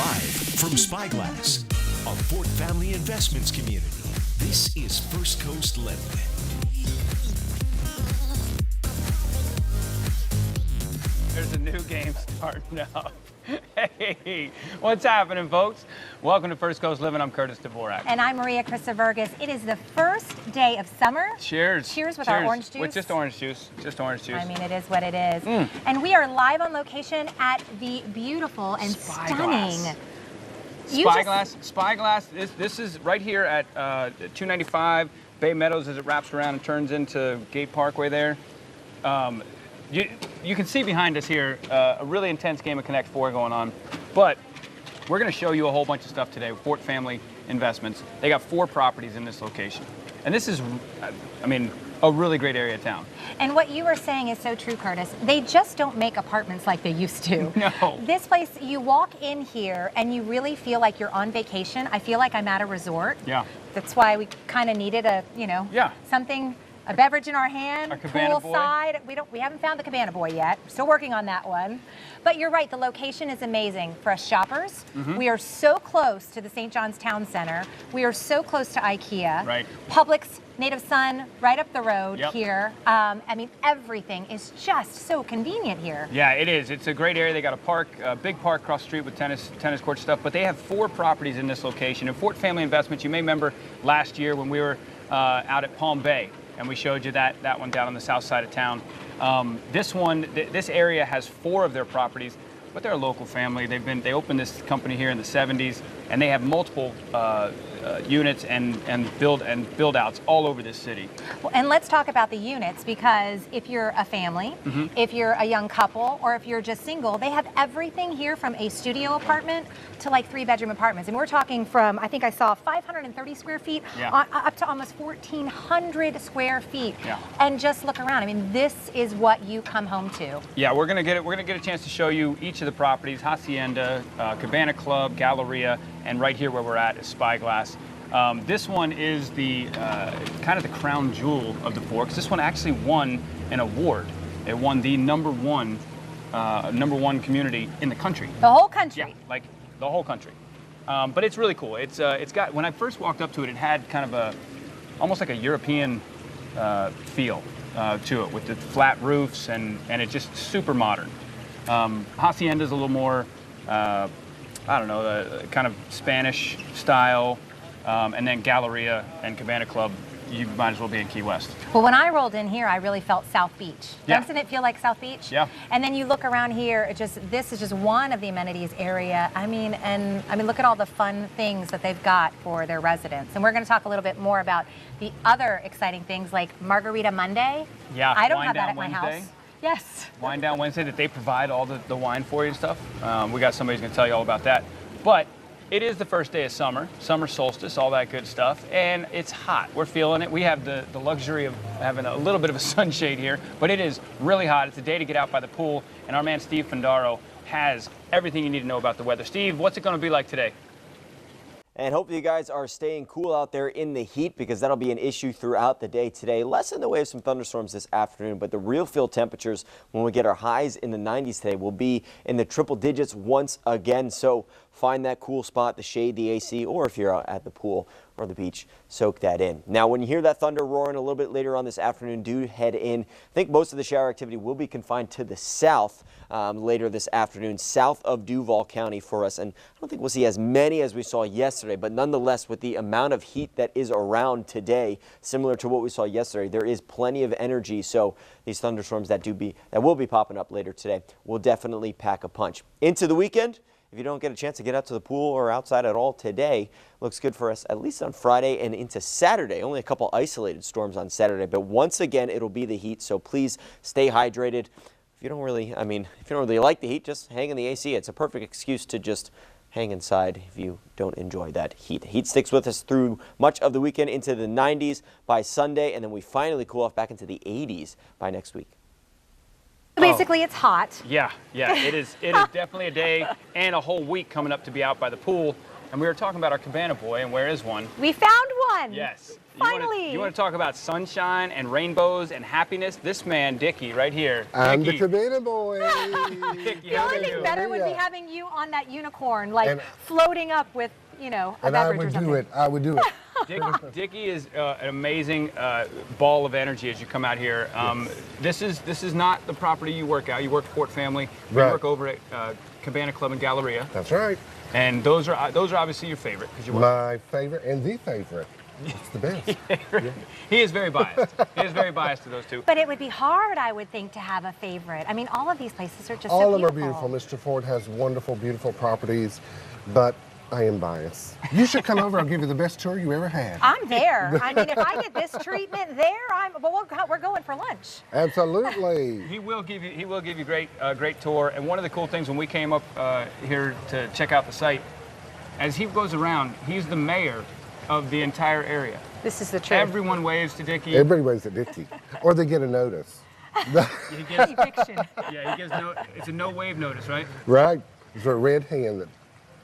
Live from Spyglass, a Fort Family Investments community. This is First Coast Living. There's a new game starting up. Hey, what's happening, folks? Welcome to First Coast Living. I'm Curtis Dvorak. And I'm Maria Christovergus. It is the first day of summer. Cheers. Cheers with our orange juice. With just orange juice. Just orange juice. I mean, it is what it is. And we are live on location at the beautiful and stunning Spyglass. This is right here at 295 Bay Meadows as it wraps around and turns into Gate Parkway there. You can see behind us here a really intense game of Connect 4 going on, but we're going to show you a whole bunch of stuff today. Fort Family Investments. They got 4 properties in this location, and this is, I mean, a really great area of town. And what you were saying is so true, Curtis. They just don't make apartments like they used to. No. This place, you walk in here and you really feel like you're on vacation. I feel like I'm at a resort. Yeah. That's why we kind of needed a, something. A beverage in our hand, poolside. We haven't found the Cabana Boy yet. We're still working on that one. But you're right, the location is amazing for us shoppers. We are so close to the St. John's Town Center. We are so close to IKEA. Right. Publix, Native Sun, right up the road here. I mean, everything is just so convenient here. Yeah, it is. It's a great area. They got a park, a big park across the street with tennis court stuff. But they have 4 properties in this location. And Fort Family Investments, you may remember last year when we were out at Palm Bay. And we showed you that one down on the south side of town. This area has 4 of their properties, but they're a local family. They opened this company here in the 70s, and they have multiple units and build outs all over this city. Well, and let's talk about the units, because if you're a family, if you're a young couple, or if you're just single, they have everything here from a studio apartment to like 3-bedroom apartments. And we're talking from, I think I saw 530 square feet up to almost 1,400 square feet. Yeah. And just look around. I mean, this is what you come home to. Yeah, we're gonna get a chance to show you each of the properties: Hacienda, Cabana Club, Galleria, and right here where we're at is Spyglass. This one is the kind of the crown jewel of the 4, because this one actually won an award. It won the number one community in the country. The whole country. Yeah, like the whole country. But it's really cool. It's got, when I first walked up to it, it had kind of almost like a European feel to it, with the flat roofs and it's just super modern. Hacienda's a little more, I don't know, kind of Spanish style. And then Galleria and Cabana Club, you might as well be in Key West. Well, when I rolled in here, I really felt South Beach. Yeah. Doesn't it feel like South Beach? Yeah. And then you look around here, this is just one of the amenities area. I mean, look at all the fun things that they've got for their residents. And we're going to talk a little bit more about the other exciting things like Margarita Monday. Yeah. I don't have that at my house. Yes. Wine Down Wednesday, that they provide all the wine for you and stuff. We got somebody who's going to tell you all about that. But it is the first day of summer solstice, all that good stuff, and it's hot. We're feeling it. We have the luxury of having a little bit of a sunshade here, but it is really hot. It's a day to get out by the pool, and our man Steve Fandaro has everything you need to know about the weather. Steve, what's it going to be like today? And hopefully you guys are staying cool out there in the heat, because that'll be an issue throughout the day today. Less in the way of some thunderstorms this afternoon, but the real feel temperatures when we get our highs in the 90s today will be in the triple digits once again. So find that cool spot to shade the AC, or if you're out at the pool or the beach, soak that in. Now, when you hear that thunder roaring a little bit later on this afternoon, do head in. I think most of the shower activity will be confined to the south later this afternoon, south of Duval County for us. And I don't think we'll see as many as we saw yesterday, but nonetheless, with the amount of heat that is around today, similar to what we saw yesterday, there is plenty of energy. So these thunderstorms that will be popping up later today will definitely pack a punch. Into the weekend, if you don't get a chance to get out to the pool or outside at all today, looks good for us at least on Friday and into Saturday. Only a couple isolated storms on Saturday, but once again, it'll be the heat. So please stay hydrated. If you don't really like the heat, just hang in the AC. It's a perfect excuse to just hang inside if you don't enjoy that heat. The heat sticks with us through much of the weekend into the 90s by Sunday, and then we finally cool off back into the 80s by next week. Basically, it's hot. Yeah, it is definitely a day and a whole week coming up to be out by the pool. And we were talking about our Cabana Boy, and where is one? We found on. Yes. Finally. You want to talk about sunshine and rainbows and happiness? This man, Dickie, right here. I'm the Dickie. cabana boy. The only thing better would be having you on that unicorn, like floating up with, you know, a And I beverage or would something. do it. I would do it. Dickie is an amazing ball of energy as you come out here. This is not the property you work at. You work Fort Family. Right. You work over at Cabana Club and Galleria. That's right. And those are obviously your favorite because you work. My favorite and the favorite. It's the best. He is very biased. He is very biased to those two. But it would be hard, I would think, to have a favorite. I mean, all of these places are just All so of them are beautiful. beautiful. Mr. Ford has wonderful, beautiful properties, but I am biased. You should come over. I'll give you the best tour you ever had. I'm there. I mean, if I get this treatment there, we're going for lunch. Absolutely. He will give you great tour. And one of the cool things when we came up here to check out the site, as he goes around, he's the mayor of the entire area. This is the truth. Everyone waves to Dickie. Everybody waves at Dickie, or they get a notice. He gives, Eviction. yeah, he gives it's a no wave notice, right? Right. There's a red hand that,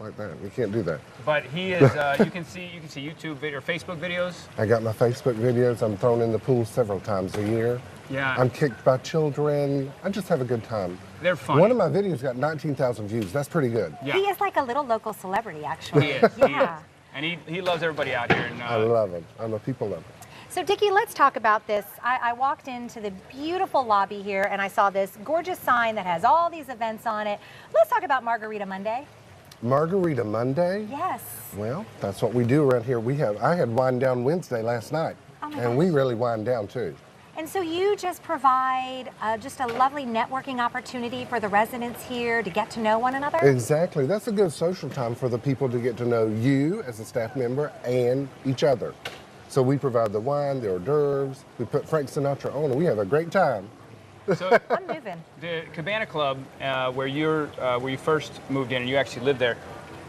like that. You can't do that. But he is. You can see YouTube video or Facebook videos. I got my Facebook videos. I'm thrown in the pool several times a year. Yeah. I'm kicked by children. I just have a good time. They're funny. One of my videos got 19,000 views. That's pretty good. Yeah. He is like a little local celebrity, actually. He is. Yeah. He is. And he loves everybody out here. And, I love him. I'm a people lover. So Dickie, let's talk about this. I walked into the beautiful lobby here and I saw this gorgeous sign that has all these events on it. Let's talk about Margarita Monday. Margarita Monday? Yes. Well, that's what we do around here. I had Wine Down Wednesday last night, Oh my and gosh. we really wind down too. And so you just provide just a lovely networking opportunity for the residents here to get to know one another? Exactly. That's a good social time for the people to get to know you as a staff member and each other. So we provide the wine, the hors d'oeuvres, we put Frank Sinatra on, and we have a great time. So I'm moving. the Cabana Club, where you first moved in and you actually lived there,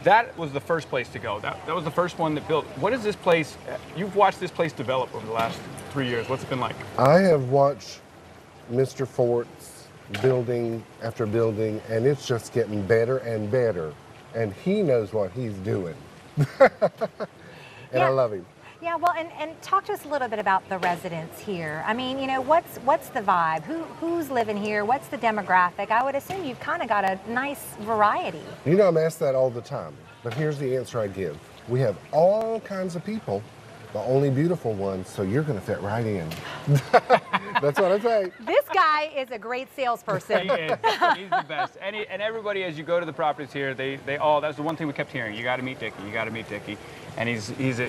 that was the first place to go. That was the first one that built. What is this place? You've watched this place develop over the last 3 years. What's it been like? I have watched Mr. Fort's building after building, and it's just getting better and better. And he knows what he's doing. And Yeah. I love him. Yeah, well, and talk to us a little bit about the residents here. I mean, you know, what's the vibe? Who's living here? What's the demographic? I would assume you've kind of got a nice variety. You know, I'm asked that all the time, but here's the answer I give. We have all kinds of people, the only beautiful ones, so you're going to fit right in. That's what I say. This guy is a great salesperson. He is. He's the best. And everybody, as you go to the properties here, they all. That's the one thing we kept hearing. You got to meet Dickie. You got to meet Dickie. And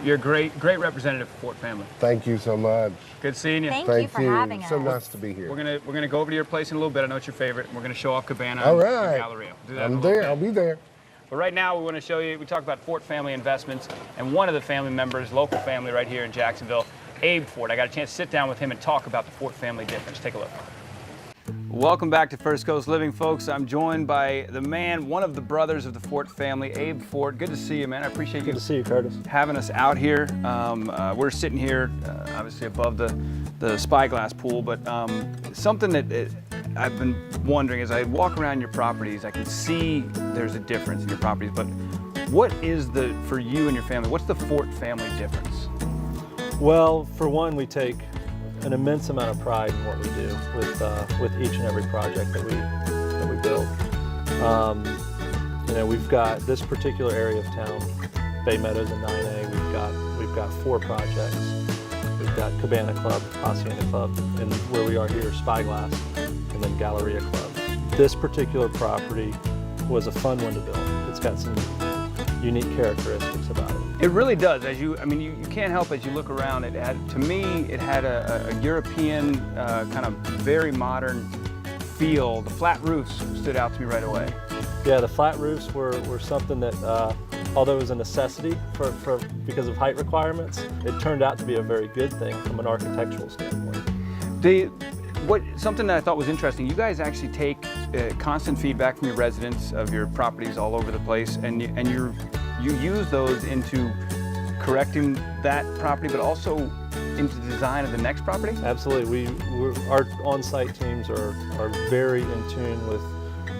you're a great representative for Fort Family. Thank you so much. Good seeing you. Thank you for having us. So nice to be here. We're gonna go over to your place in a little bit. I know it's your favorite. We're gonna show off Cabana All and right. Galleria. Do that in a I'm little there. bit. I'll be there. But right now, we want to show you. We talk about Fort Family Investments, and one of the family members, local family right here in Jacksonville, Abe Fort. I got a chance to sit down with him and talk about the Fort Family difference. Take a look. Welcome back to First Coast Living, folks. I'm joined by the man, one of the brothers of the Fort family, Abe Fort. Good to see you, man. I appreciate you. Good to see you, Curtis. Having us out here. We're sitting here, obviously above the Spyglass pool, but something that I've been wondering as I walk around your properties, I can see there's a difference in your properties, but what is for you and your family, what's the Fort family difference? Well, for one, we take an immense amount of pride in what we do with each and every project that we build. You know, we've got this particular area of town, Bay Meadows and 9A. We've got 4 projects. We've got Cabana Club, Hacienda Club, and where we are here, Spyglass, and then Galleria Club. This particular property was a fun one to build. It's got some unique characteristics about it. It really does. You can't help as you look around. It had a European kind of very modern feel. The flat roofs stood out to me right away. Yeah, the flat roofs were something that, although it was a necessity because of height requirements, it turned out to be a very good thing from an architectural standpoint. Something that I thought was interesting, you guys actually take constant feedback from your residents of your properties all over the place, and you use those into correcting that property, but also into the design of the next property? Absolutely. Our on-site teams are very in tune with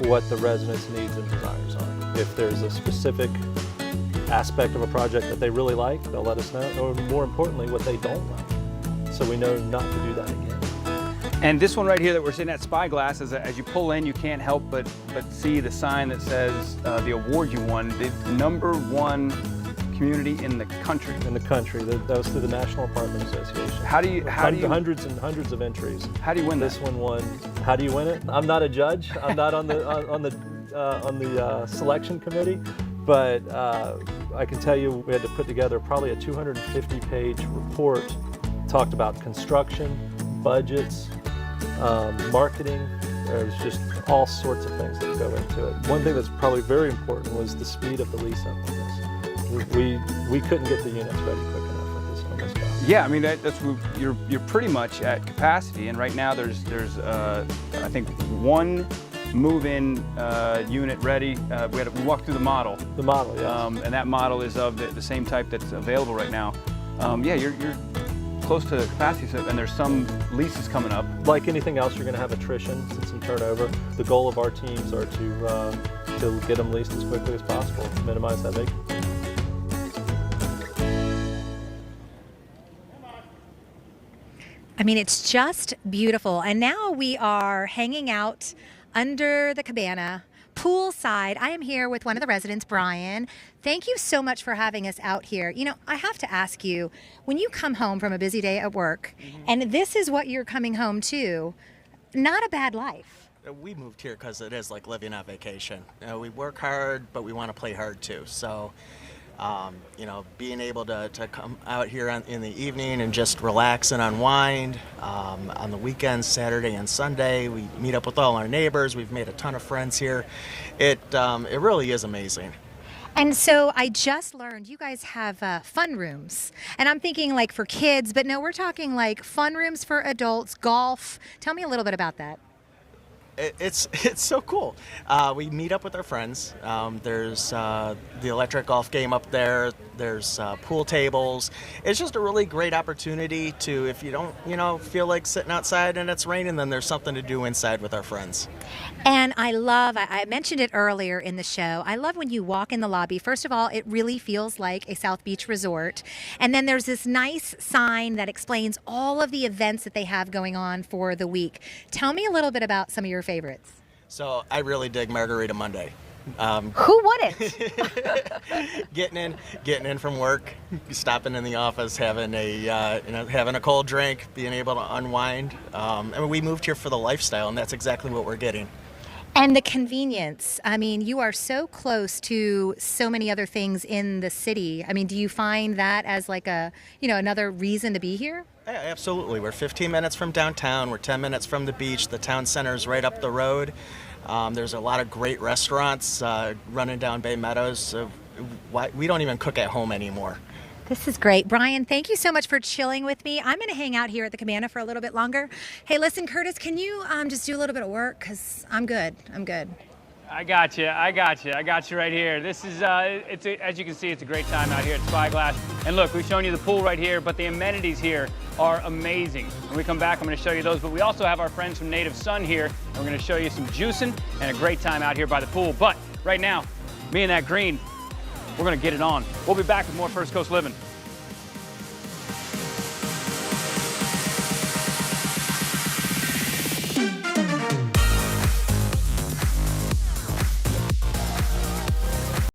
what the residents' needs and desires are. If there's a specific aspect of a project that they really like, they'll let us know, or more importantly, what they don't like, so we know not to do that again. And this one right here that we're sitting at Spyglass, as you pull in, you can't help but see the sign that says the award you won, the #1 community in the country. In the country. That was through the National Apartment Association. How do you hundreds and hundreds of entries. How do you win this that? one won. How do you win it? I'm not a judge. I'm not on the selection committee, but I can tell you we had to put together probably a 250-page report. Talked about construction, budgets, marketing. There's just all sorts of things that go into it. One thing that's probably very important was the speed of the lease up on this. We couldn't get the units ready quick enough on this job. Yeah, I mean you're pretty much at capacity, and right now there's I think 1 move-in unit ready. We walked through the model. The model, yes. And that model is of the same type that's available right now. Yeah, you're close to capacity, and there's some leases coming up. Like anything else, you're going to have attrition and some turnover. The goal of our teams are to get them leased as quickly as possible, minimize that vacancy. I mean, it's just beautiful. And now we are hanging out under the cabana, poolside. I am here with one of the residents, Brian. Thank you so much for having us out here. You know, I have to ask you, when you come home from a busy day at work, and this is what you're coming home to, not a bad life. We moved here because it is like living on vacation. You know, we work hard, but we want to play hard too. So, you know, being able to come out here in the evening and just relax and unwind. On the weekends, Saturday and Sunday, we meet up with all our neighbors. We've made a ton of friends here. It really is amazing. And so I just learned you guys have fun rooms. And I'm thinking like for kids, but no, we're talking like fun rooms for adults, golf. Tell me a little bit about that. It's so cool. We meet up with our friends. There's the electric golf game up there. There's pool tables. It's just a really great opportunity to, if you don't, feel like sitting outside and it's raining, then there's something to do inside with our friends. And I mentioned it earlier in the show, I love when you walk in the lobby. First of all, it really feels like a South Beach resort. And then there's this nice sign that explains all of the events that they have going on for the week. Tell me a little bit about some of your favorites. So I really dig Margarita Monday. Who wouldn't? Getting in from work, stopping in the office, having a cold drink, being able to unwind. And we moved here for the lifestyle, and that's exactly what we're getting. And the convenience. I mean, you are so close to so many other things in the city. I mean, do you find that as like another reason to be here? Yeah, absolutely. We're 15 minutes from downtown. We're 10 minutes from the beach. The town center is right up the road. There's a lot of great restaurants running down Bay Meadows. So we don't even cook at home anymore. This is great. Brian, thank you so much for chilling with me. I'm going to hang out here at the cabana for a little bit longer. Hey, listen, Curtis, can you just do a little bit of work? Because I'm good. I got you right here. This is, as you can see, it's a great time out here at Spyglass. And look, we've shown you the pool right here, but the amenities here are amazing. When we come back, I'm going to show you those. But we also have our friends from Native Sun here, and we're going to show you some juicing and a great time out here by the pool. But right now, me and that green, we're going to get it on. We'll be back with more First Coast Living.